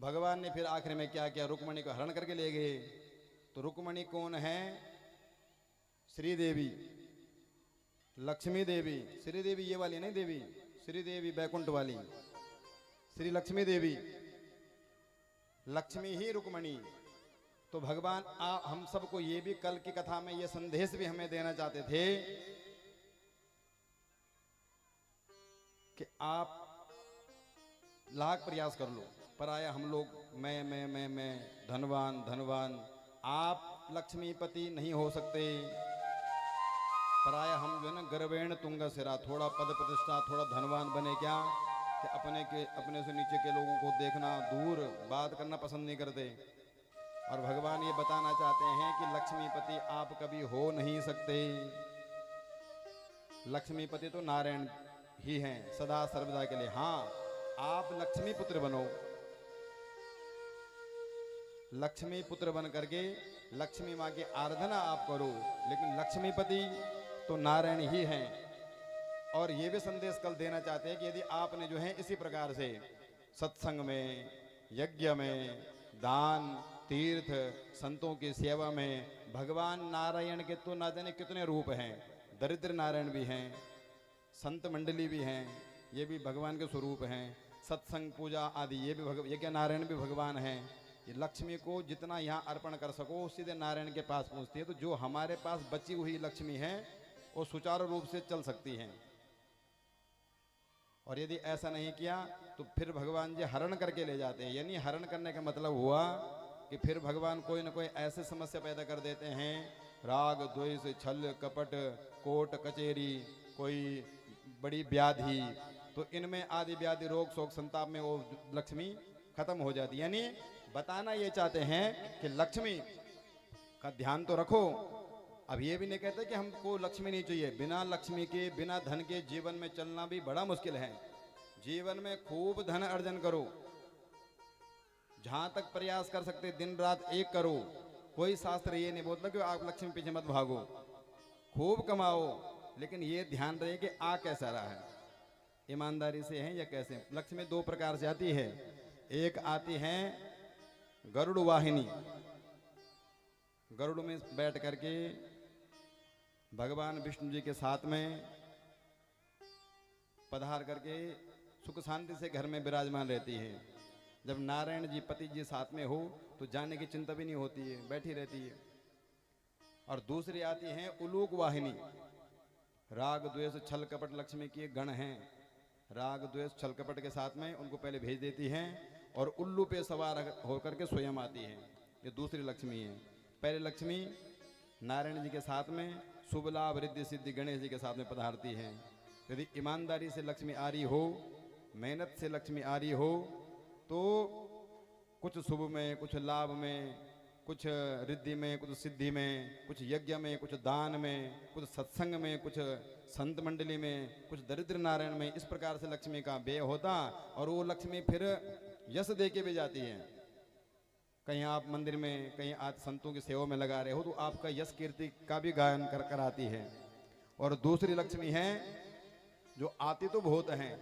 भगवान ने फिर आखिर में क्या किया, रुक्मणी को हरण करके ले गए। तो रुक्मणी कौन है? श्री देवी, लक्ष्मी देवी। श्री देवी ये वाली नहीं देवी, श्री देवी बैकुंठ वाली, श्री लक्ष्मी देवी, लक्ष्मी ही रुक्मणी। तो भगवान हम सबको ये भी कल की कथा में ये संदेश भी हमें देना चाहते थे कि आप लाख प्रयास कर लो, पराया हम लोग मैं धनवान धनवान, आप लक्ष्मीपति नहीं हो सकते। पराया हम जो है ना गर्वेण तुंग सिरा, थोड़ा पद प्रतिष्ठा थोड़ा धनवान बने क्या कि अपने से नीचे के लोगों को देखना, दूर बात करना पसंद नहीं करते। और भगवान ये बताना चाहते हैं कि लक्ष्मीपति आप कभी हो नहीं सकते। लक्ष्मीपति तो नारायण ही हैं सदा सर्वदा के लिए। हाँ, आप लक्ष्मी पुत्र बनो, लक्ष्मी पुत्र बन करके लक्ष्मी माँ की आराधना आप करो, लेकिन लक्ष्मीपति तो नारायण ही हैं। और ये भी संदेश कल देना चाहते हैं कि यदि आपने जो है इसी प्रकार से सत्संग में, यज्ञ में, दान, तीर्थ, संतों की सेवा में, भगवान नारायण के तो ना जाने कितने रूप हैं, दरिद्र नारायण भी हैं, संत मंडली भी हैं, ये भी भगवान के स्वरूप हैं, सत्संग पूजा आदि ये भी यज्ञ नारायण भी भगवान हैं। ये लक्ष्मी को जितना यहाँ अर्पण कर सको सीधे नारायण के पास पहुँचती है। तो जो हमारे पास बची हुई लक्ष्मी है वो सुचारू रूप से चल सकती हैं। और यदि ऐसा नहीं किया तो फिर भगवान जी हरण करके ले जाते हैं। यानी हरण करने का मतलब हुआ कि फिर भगवान कोई ना कोई ऐसे समस्या पैदा कर देते हैं, राग द्वेष छल कपट कोट कचेरी, कोई बड़ी व्याधि, तो इनमें आदि व्याधि रोग शोक संताप में वो लक्ष्मी खत्म हो जाती है। यानी बताना ये चाहते हैं कि लक्ष्मी का ध्यान तो रखो। अब ये भी नहीं कहते कि हमको लक्ष्मी नहीं चाहिए, बिना लक्ष्मी के बिना धन के जीवन में चलना भी बड़ा मुश्किल है। जीवन में खूब धन अर्जन करो, जहां तक प्रयास कर सकते दिन रात एक करो। कोई शास्त्र ये नहीं बोलता कि आप लक्ष्मी पीछे मत भागो, खूब कमाओ, लेकिन ये ध्यान रहे कि आ कैसा रहा है, ईमानदारी से है या कैसे। लक्ष्मी दो प्रकार से आती है, एक आती है गरुड़ वाहिनी, गरुड़ में बैठ करके भगवान विष्णु जी के साथ में पधार करके सुख शांति से घर में विराजमान रहती है। जब नारायण जी पति जी साथ में हो तो जाने की चिंता भी नहीं होती है, बैठी रहती है। और दूसरी आती है उलूक वाहिनी, राग द्वेष छल कपट लक्ष्मी की गण हैं, राग द्वेष छल कपट के साथ में उनको पहले भेज देती हैं और उल्लू पे सवार होकर के स्वयं आती है। ये दूसरी लक्ष्मी है। पहले लक्ष्मी नारायण जी के साथ में शुभ लाभ रिद्धि सिद्धि गणेश जी के साथ में पधारती है। यदि ईमानदारी से लक्ष्मी आ रही हो, मेहनत से लक्ष्मी आ रही हो, तो कुछ शुभ में, कुछ लाभ में, कुछ रिद्धि में, कुछ सिद्धि में, कुछ यज्ञ में, कुछ दान में, कुछ सत्संग में, कुछ संत मंडली में, कुछ दरिद्र नारायण में, इस प्रकार से लक्ष्मी का व्यय होता। और वो लक्ष्मी फिर यश दे के भी जाती है। कहीं आप मंदिर में, कहीं आज संतों की सेवा में लगा रहे हो तो आपका यश कीर्ति का भी गायन कराती है। और दूसरी लक्ष्मी है जो आती तो बहुत हैं,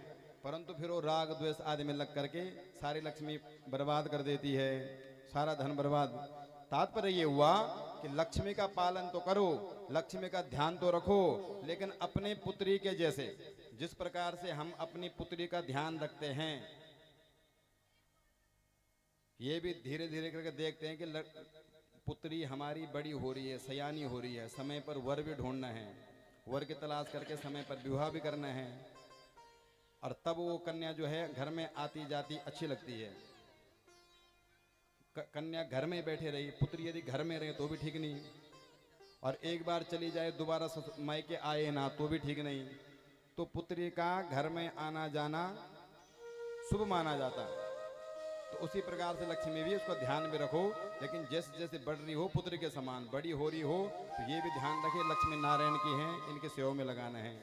परंतु फिर वो राग द्वेष आदि में लग करके सारी लक्ष्मी बर्बाद कर देती है, सारा धन बर्बाद। तात्पर्य ये हुआ कि लक्ष्मी का पालन तो करो, लक्ष्मी का ध्यान तो रखो, लेकिन अपने पुत्री के जैसे, जिस प्रकार से हम अपनी पुत्री का ध्यान रखते हैं, ये भी धीरे धीरे करके देखते हैं कि पुत्री हमारी बड़ी हो रही है, सयानी हो रही है, समय पर वर भी ढूंढना है, वर की तलाश करके समय पर विवाह भी करना है। और तब वो कन्या जो है घर में आती जाती अच्छी लगती है। कन्या घर में बैठे रही, पुत्री यदि घर में रहे तो भी ठीक नहीं, और एक बार चली जाए दोबारा मायके आए ना तो भी ठीक नहीं। तो पुत्री का घर में आना जाना शुभ माना जाता। तो उसी प्रकार से लक्ष्मी भी, उसका ध्यान भी रखो, लेकिन जैसे जैसे बढ़ रही हो पुत्री के समान बड़ी हो रही हो तो ये भी ध्यान रखे लक्ष्मी नारायण की हैं, इनके सेवा में लगाना है।